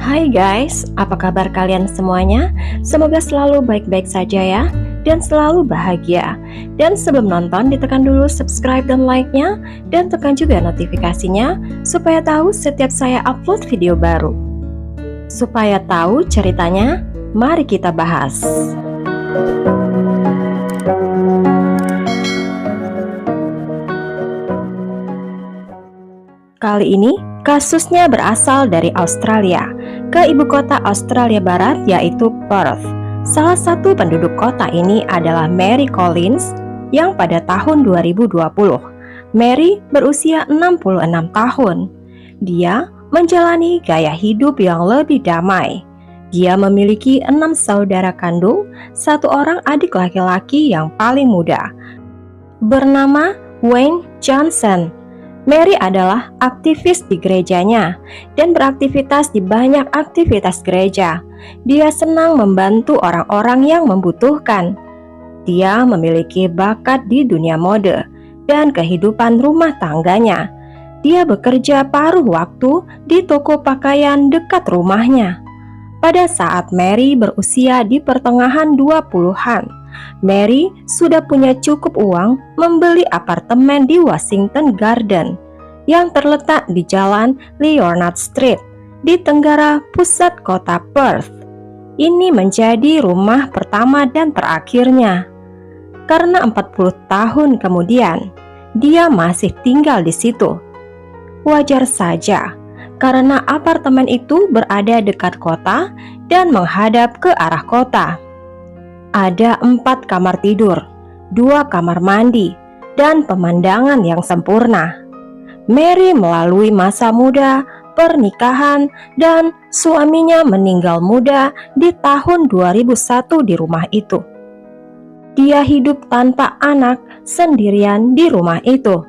Hai guys, apa kabar kalian semuanya? Semoga selalu baik-baik saja ya, dan selalu bahagia. Dan sebelum nonton, ditekan dulu subscribe dan like-nya, dan tekan juga notifikasinya, supaya tahu setiap saya upload video baru. Supaya tahu ceritanya, mari kita bahas. Kali ini, kasusnya berasal dari Australia, ke ibu kota Australia Barat yaitu Perth. Salah satu penduduk kota ini adalah Mary Collins yang pada tahun 2020. Mary berusia 66 tahun. Dia menjalani gaya hidup yang lebih damai. Dia memiliki 6 saudara kandung, 1 orang adik laki-laki yang paling muda, bernama Wayne Johnson. Mary adalah aktivis di gerejanya dan beraktivitas di banyak aktivitas gereja. Dia senang membantu orang-orang yang membutuhkan. Dia memiliki bakat di dunia mode dan kehidupan rumah tangganya. Dia bekerja paruh waktu di toko pakaian dekat rumahnya. Pada saat Mary berusia di pertengahan 20-an, Mary sudah punya cukup uang membeli apartemen di Washington Garden yang terletak di jalan Leonard Street di tenggara pusat kota Perth. Ini menjadi rumah pertama dan terakhirnya. Karena 40 tahun kemudian, dia masih tinggal di situ. Wajar saja, karena apartemen itu berada dekat kota dan menghadap ke arah kota. Ada 4 kamar tidur, 2 kamar mandi, dan pemandangan yang sempurna. Mary melalui masa muda, pernikahan, dan suaminya meninggal muda di tahun 2001 di rumah itu. Dia hidup tanpa anak sendirian di rumah itu.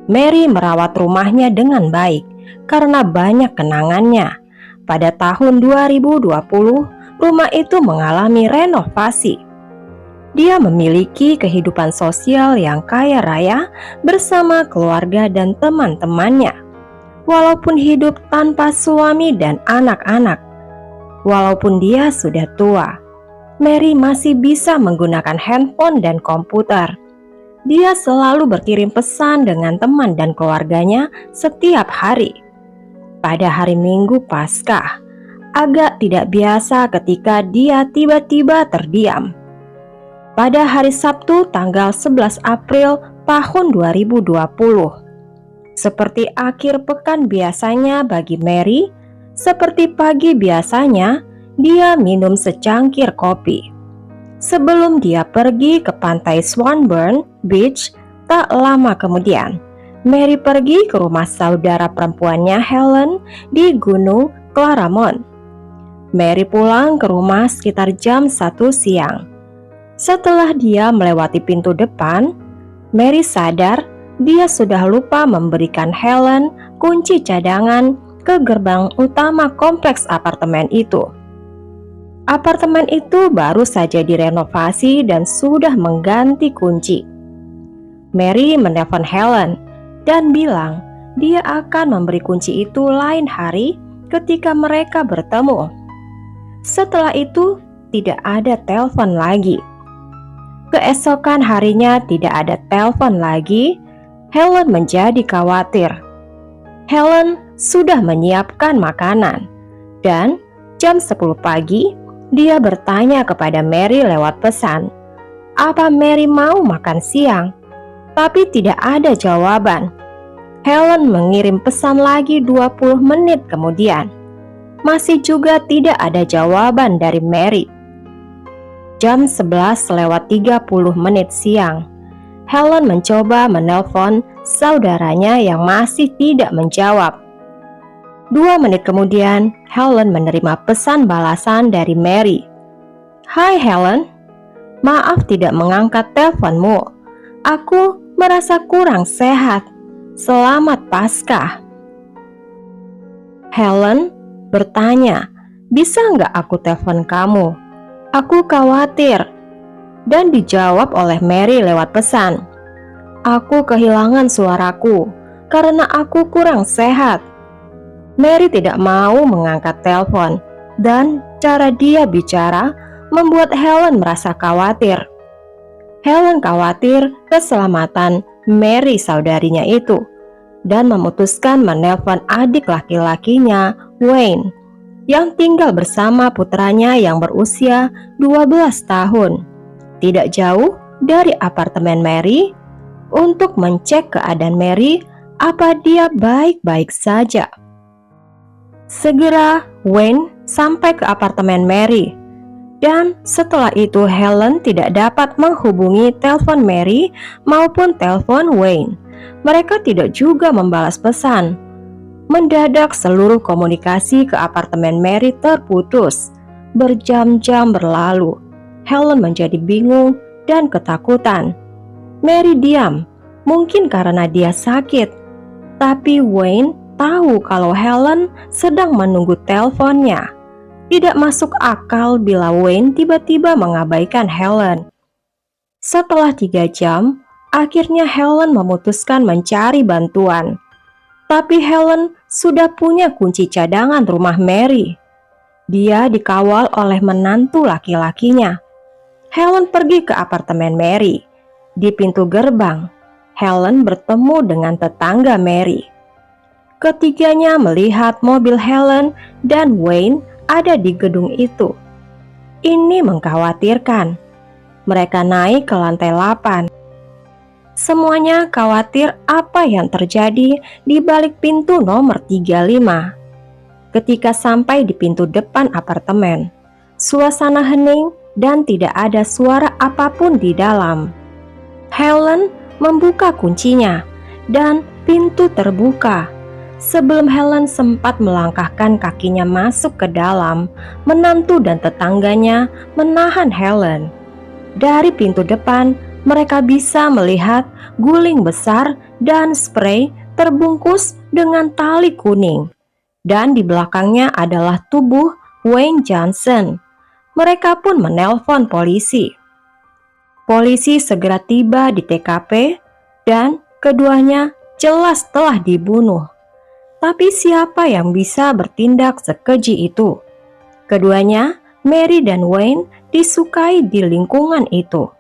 Mary merawat rumahnya dengan baik karena banyak kenangannya. Pada tahun 2020, rumah itu mengalami renovasi. Dia memiliki kehidupan sosial yang kaya raya bersama keluarga dan teman-temannya. Walaupun hidup tanpa suami dan anak-anak, walaupun dia sudah tua, Mary masih bisa menggunakan handphone dan komputer. Dia selalu berkirim pesan dengan teman dan keluarganya setiap hari. Pada hari Minggu Paskah, agak tidak biasa ketika dia tiba-tiba terdiam. Pada hari Sabtu tanggal 11 April tahun 2020, seperti akhir pekan biasanya bagi Mary, seperti pagi biasanya, dia minum secangkir kopi. Sebelum dia pergi ke pantai Swanbourne Beach, tak lama kemudian, Mary pergi ke rumah saudara perempuannya Helen di Gunung Claramont. Mary pulang ke rumah sekitar jam 1 siang. Setelah dia melewati pintu depan, Mary sadar dia sudah lupa memberikan Helen kunci cadangan ke gerbang utama kompleks apartemen itu. Apartemen itu baru saja direnovasi dan sudah mengganti kunci. Mary menelpon Helen dan bilang dia akan memberi kunci itu lain hari ketika mereka bertemu. Setelah itu, tidak ada telepon lagi. Keesokan harinya tidak ada telepon lagi. Helen menjadi khawatir. Helen sudah menyiapkan makanan dan jam 10 pagi dia bertanya kepada Mary lewat pesan, apa Mary mau makan siang? Tapi tidak ada jawaban. Helen mengirim pesan lagi 20 menit kemudian. Masih juga tidak ada jawaban dari Mary. Jam 11:30 siang, Helen mencoba menelpon saudaranya yang masih tidak menjawab. 2 menit kemudian, Helen menerima pesan balasan dari Mary. Hai Helen, maaf tidak mengangkat teleponmu. Aku merasa kurang sehat. Selamat Paskah. Helen bertanya, bisa nggak aku telepon kamu? Aku khawatir. Dan dijawab oleh Mary lewat pesan, aku kehilangan suaraku karena aku kurang sehat. Mary tidak mau mengangkat telepon, dan cara dia bicara membuat Helen merasa khawatir. Helen khawatir keselamatan Mary saudarinya itu, dan memutuskan menelpon adik laki-lakinya, Wayne, yang tinggal bersama putranya yang berusia 12 tahun, tidak jauh dari apartemen Mary, untuk mencek keadaan Mary, apa dia baik-baik saja. Segera Wayne sampai ke apartemen Mary, dan setelah itu Helen tidak dapat menghubungi telepon Mary maupun telepon Wayne. Mereka tidak juga membalas pesan. Mendadak seluruh komunikasi ke apartemen Mary terputus. Berjam-jam berlalu. Helen menjadi bingung dan ketakutan. Mary diam, mungkin karena dia sakit. Tapi Wayne tahu kalau Helen sedang menunggu teleponnya. Tidak masuk akal bila Wayne tiba-tiba mengabaikan Helen. Setelah 3 jam, akhirnya Helen memutuskan mencari bantuan. Tapi Helen sudah punya kunci cadangan rumah Mary. Dia dikawal oleh menantu laki-lakinya. Helen pergi ke apartemen Mary. Di pintu gerbang, Helen bertemu dengan tetangga Mary. Ketiganya melihat mobil Helen dan Wayne ada di gedung itu. Ini mengkhawatirkan. Mereka naik ke lantai 8. Semuanya khawatir apa yang terjadi di balik pintu nomor 35. Ketika sampai di pintu depan apartemen, suasana hening dan tidak ada suara apapun di dalam. Helen membuka kuncinya dan pintu terbuka. Sebelum Helen sempat melangkahkan kakinya masuk ke dalam, menantu dan tetangganya menahan Helen. Dari pintu depan, mereka bisa melihat guling besar dan sprei terbungkus dengan tali kuning. Dan di belakangnya adalah tubuh Wayne Johnson. Mereka pun menelpon polisi. Polisi segera tiba di TKP dan keduanya jelas telah dibunuh. Tapi siapa yang bisa bertindak sekeji itu? Keduanya, Mary dan Wayne, disukai di lingkungan itu.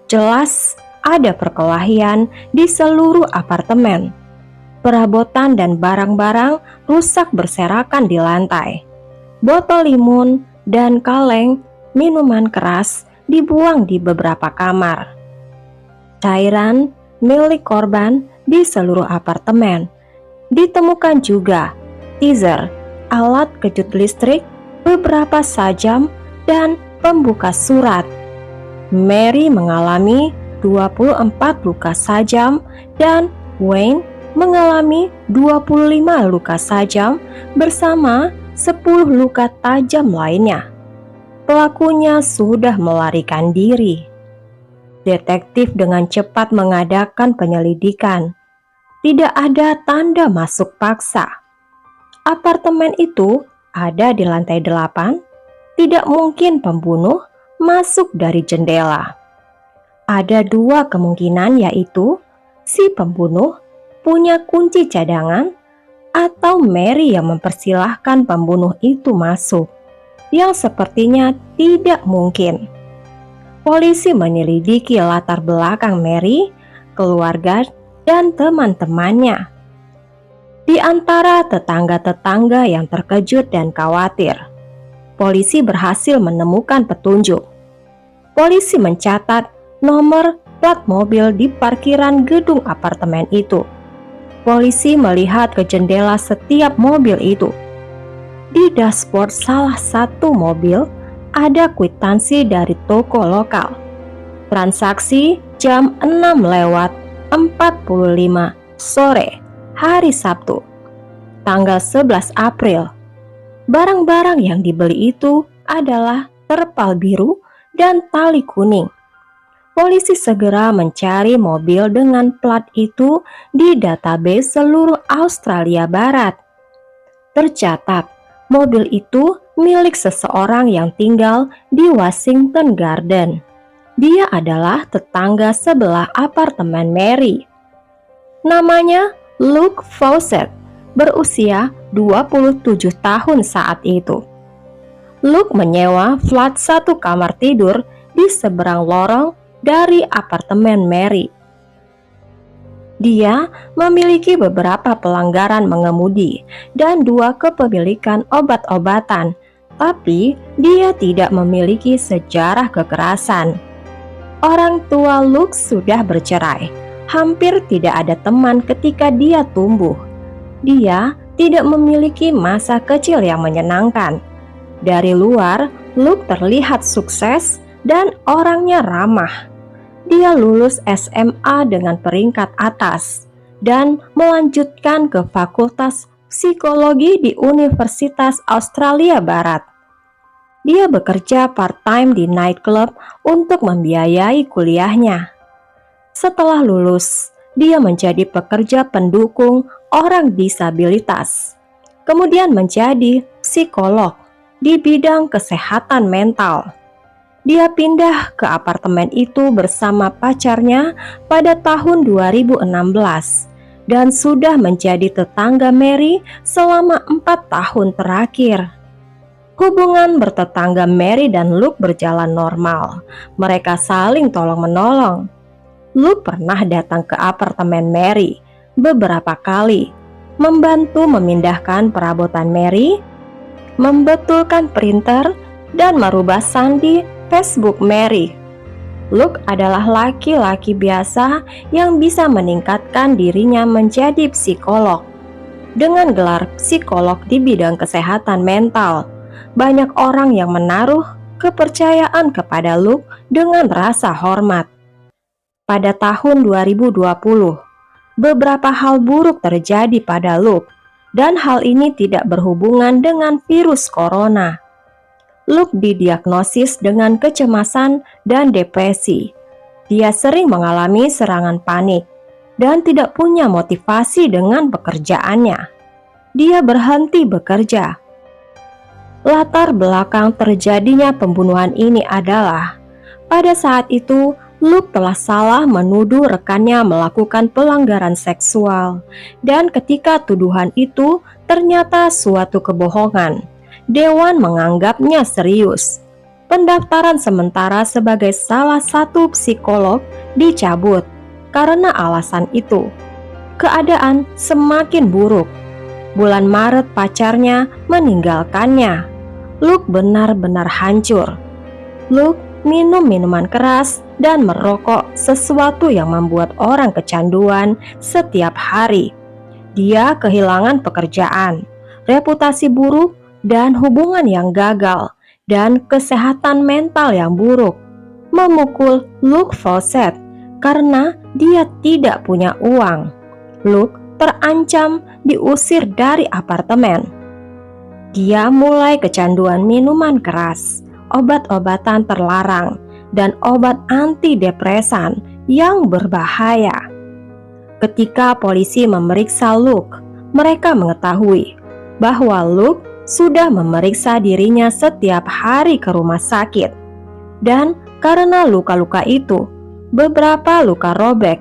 Jelas ada perkelahian di seluruh apartemen. Perabotan dan barang-barang rusak berserakan di lantai. Botol limun dan kaleng minuman keras dibuang di beberapa kamar. Cairan milik korban di seluruh apartemen. Ditemukan juga teaser, alat kejut listrik, beberapa sajam, dan pembuka surat. Mary mengalami 24 luka sajam dan Wayne mengalami 25 luka sajam bersama 10 luka tajam lainnya. Pelakunya sudah melarikan diri. Detektif dengan cepat mengadakan penyelidikan. Tidak ada tanda masuk paksa. Apartemen itu ada di lantai 8. Tidak mungkin pembunuh masuk dari jendela. Ada 2 kemungkinan, yaitu si pembunuh punya kunci cadangan atau Mary yang mempersilahkan pembunuh itu masuk, yang sepertinya tidak mungkin. Polisi menyelidiki latar belakang Mary, keluarga, dan teman-temannya. Di antara tetangga-tetangga yang terkejut dan khawatir, polisi berhasil menemukan petunjuk. Polisi mencatat nomor plat mobil di parkiran gedung apartemen itu. Polisi melihat ke jendela setiap mobil itu. Di dashboard salah satu mobil ada kwitansi dari toko lokal. Transaksi jam 6:45 sore hari Sabtu, tanggal 11 April. Barang-barang yang dibeli itu adalah terpal biru dan tali kuning. Polisi segera mencari mobil dengan plat itu di database seluruh Australia Barat. Tercatat, mobil itu milik seseorang yang tinggal di Washington Garden. Dia adalah tetangga sebelah apartemen Mary. Namanya Luke Fawcett, berusia 27 tahun saat itu. Luke menyewa flat satu kamar tidur di seberang lorong dari apartemen Mary. Dia memiliki beberapa pelanggaran mengemudi dan 2 kepemilikan obat-obatan, tapi dia tidak memiliki sejarah kekerasan. Orang tua Luke sudah bercerai. Hampir tidak ada teman ketika dia tumbuh. Dia tidak memiliki masa kecil yang menyenangkan. Dari luar, Luke terlihat sukses dan orangnya ramah. Dia lulus SMA dengan peringkat atas dan melanjutkan ke Fakultas Psikologi di Universitas Australia Barat. Dia bekerja part-time di nightclub untuk membiayai kuliahnya. Setelah lulus, dia menjadi pekerja pendukung orang disabilitas, kemudian menjadi psikolog di bidang kesehatan mental. Dia pindah ke apartemen itu bersama pacarnya pada tahun 2016 dan sudah menjadi tetangga Mary selama 4 tahun terakhir. Hubungan bertetangga Mary dan Luke berjalan normal. Mereka saling tolong-menolong. Luke pernah datang ke apartemen Mary beberapa kali, membantu memindahkan perabotan Mary, membetulkan printer, dan merubah sandi Facebook Mary. Luke adalah laki-laki biasa yang bisa meningkatkan dirinya menjadi psikolog. Dengan gelar psikolog di bidang kesehatan mental, banyak orang yang menaruh kepercayaan kepada Luke dengan rasa hormat. Pada tahun 2020, beberapa hal buruk terjadi pada Luke, dan hal ini tidak berhubungan dengan virus corona. Luke didiagnosis dengan kecemasan dan depresi. Dia sering mengalami serangan panik dan tidak punya motivasi dengan pekerjaannya. Dia berhenti bekerja. Latar belakang terjadinya pembunuhan ini adalah, pada saat itu Luke telah salah menuduh rekannya melakukan pelanggaran seksual, dan ketika tuduhan itu ternyata suatu kebohongan, Dewan menganggapnya serius. Pendaftaran sementara sebagai salah satu psikolog dicabut karena alasan itu. Keadaan semakin buruk. Bulan Maret pacarnya meninggalkannya. Luke benar-benar hancur. Luke minum minuman keras dan merokok, sesuatu yang membuat orang kecanduan setiap hari. Dia kehilangan pekerjaan, reputasi buruk, dan hubungan yang gagal, dan kesehatan mental yang buruk. Memukul Luke Fawcett karena dia tidak punya uang. Luke terancam diusir dari apartemen. Dia mulai kecanduan minuman keras, obat-obatan terlarang, dan obat antidepresan yang berbahaya. Ketika polisi memeriksa Luke, mereka mengetahui bahwa Luke sudah memeriksa dirinya setiap hari ke rumah sakit. Dan karena luka-luka itu, beberapa luka robek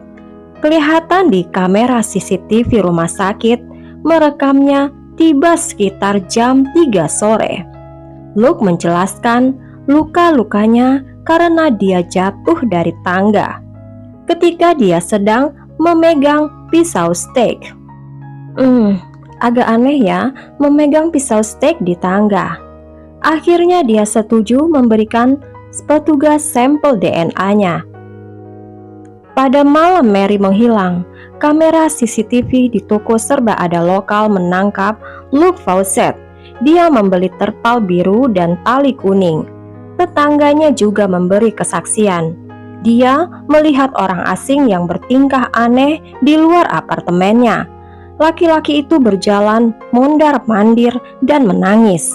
kelihatan di kamera CCTV rumah sakit merekamnya tiba sekitar jam 3 sore. Luke menjelaskan luka-lukanya karena dia jatuh dari tangga ketika dia sedang memegang pisau steak. Agak aneh ya, memegang pisau steak di tangga. Akhirnya dia setuju memberikan petugas sampel DNA-nya. Pada malam Mary menghilang, kamera CCTV di toko serba ada lokal menangkap Luke Fawcett. Dia membeli terpal biru dan tali kuning. Tetangganya juga memberi kesaksian. Dia melihat orang asing yang bertingkah aneh di luar apartemennya. Laki-laki itu berjalan mondar-mandir dan menangis.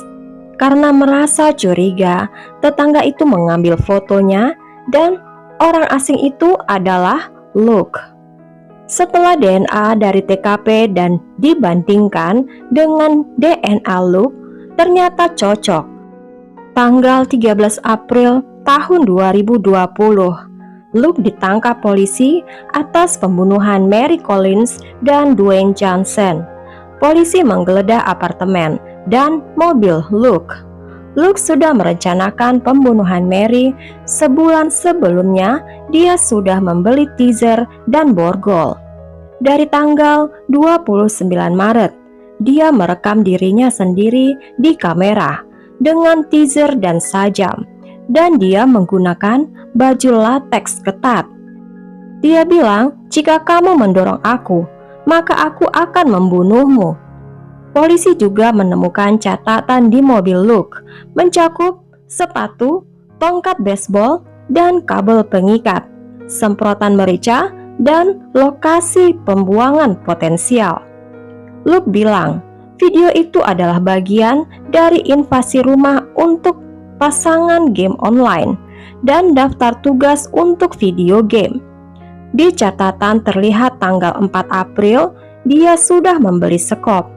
Karena merasa curiga, tetangga itu mengambil fotonya dan orang asing itu adalah Luke. Setelah DNA dari TKP dan dibandingkan dengan DNA Luke, ternyata cocok. Tanggal 13 April tahun 2020, Luke ditangkap polisi atas pembunuhan Mary Collins dan Dwayne Johnson. polisi menggeledah apartemen dan mobil Luke. Luke sudah merencanakan pembunuhan Mary. Sebulan sebelumnya, dia sudah membeli teaser dan borgol. Dari tanggal 29 Maret, dia merekam dirinya sendiri di kamera dengan teaser dan sajam, dan dia menggunakan baju latex ketat. Dia bilang, "Jika kamu mendorong aku, maka aku akan membunuhmu." Polisi juga menemukan catatan di mobil Luke, mencakup sepatu, tongkat baseball, dan kabel pengikat, semprotan merica, dan lokasi pembuangan potensial. Luke bilang, video itu adalah bagian dari invasi rumah untuk pasangan game online dan daftar tugas untuk video game. Di catatan terlihat tanggal 4 April, dia sudah membeli skop.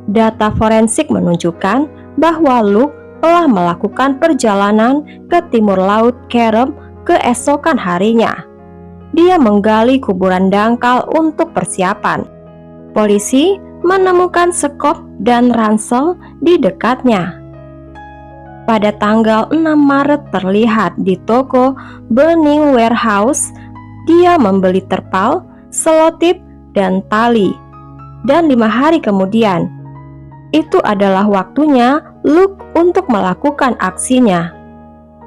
Data forensik menunjukkan bahwa Luke telah melakukan perjalanan ke timur laut Carib keesokan harinya. Dia menggali kuburan dangkal untuk persiapan. Polisi menemukan skop dan ransel di dekatnya. Pada tanggal 6 Maret terlihat di toko Burning Warehouse, dia membeli terpal, selotip, dan tali. Dan 5 hari kemudian, itu adalah waktunya Luke untuk melakukan aksinya.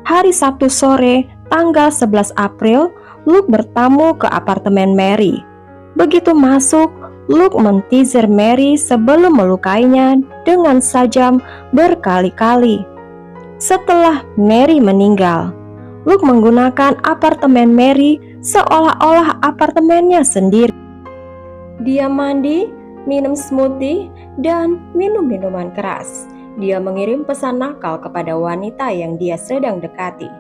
Hari Sabtu sore, tanggal 11 April, Luke bertamu ke apartemen Mary. Begitu masuk, Luke men-teaser Mary sebelum melukainya dengan sajam berkali-kali. Setelah Mary meninggal, Luke menggunakan apartemen Mary seolah-olah apartemennya sendiri. Dia mandi, minum smoothie, dan minum minuman keras. Dia mengirim pesan nakal kepada wanita yang dia sedang dekati.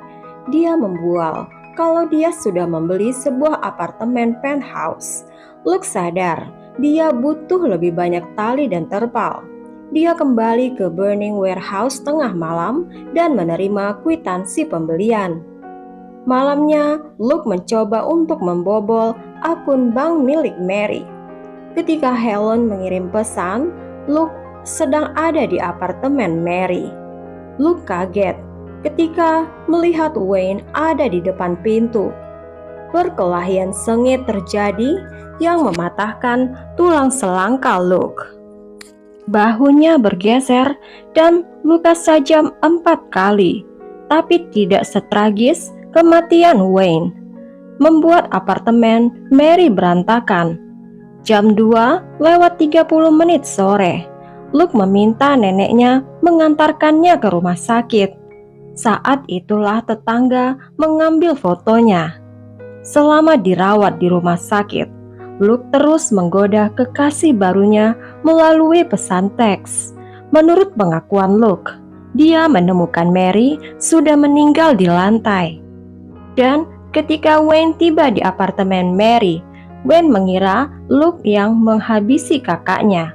Dia membual kalau dia sudah membeli sebuah apartemen penthouse. Luke sadar dia butuh lebih banyak tali dan terpal. Dia kembali ke Burning Warehouse tengah malam dan menerima kwitansi pembelian. Malamnya, Luke mencoba untuk membobol akun bank milik Mary. Ketika Helen mengirim pesan, Luke sedang ada di apartemen Mary. Luke kaget ketika melihat Wayne ada di depan pintu. Perkelahian sengit terjadi yang mematahkan tulang selangkah Luke. Bahunya bergeser dan luka sajam 4 kali, tapi tidak setragis kematian Wayne. Membuat apartemen Mary berantakan. Jam 2:30 sore, Luke meminta neneknya mengantarkannya ke rumah sakit. Saat itulah tetangga mengambil fotonya. Selama dirawat di rumah sakit, Luke terus menggoda kekasih barunya melalui pesan teks. Menurut pengakuan Luke, dia menemukan Mary sudah meninggal di lantai. Dan ketika Wayne tiba di apartemen Mary, Wayne mengira Luke yang menghabisi kakaknya.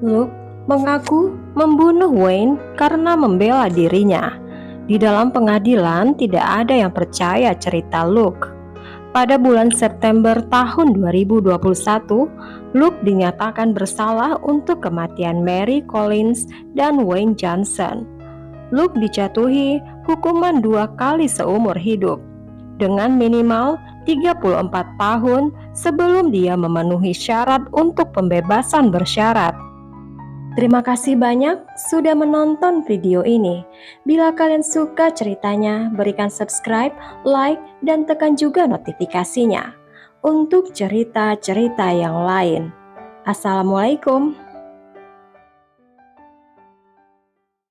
Luke mengaku membunuh Wayne karena membela dirinya. Di dalam pengadilan tidak ada yang percaya cerita Luke. Pada bulan September tahun 2021, Luke dinyatakan bersalah untuk kematian Mary Collins dan Wayne Johnson. Luke dijatuhi hukuman 2 kali seumur hidup, dengan minimal 34 tahun sebelum dia memenuhi syarat untuk pembebasan bersyarat. Terima kasih banyak sudah menonton video ini. Bila kalian suka ceritanya, berikan subscribe, like, dan tekan juga notifikasinya untuk cerita-cerita yang lain. Assalamualaikum.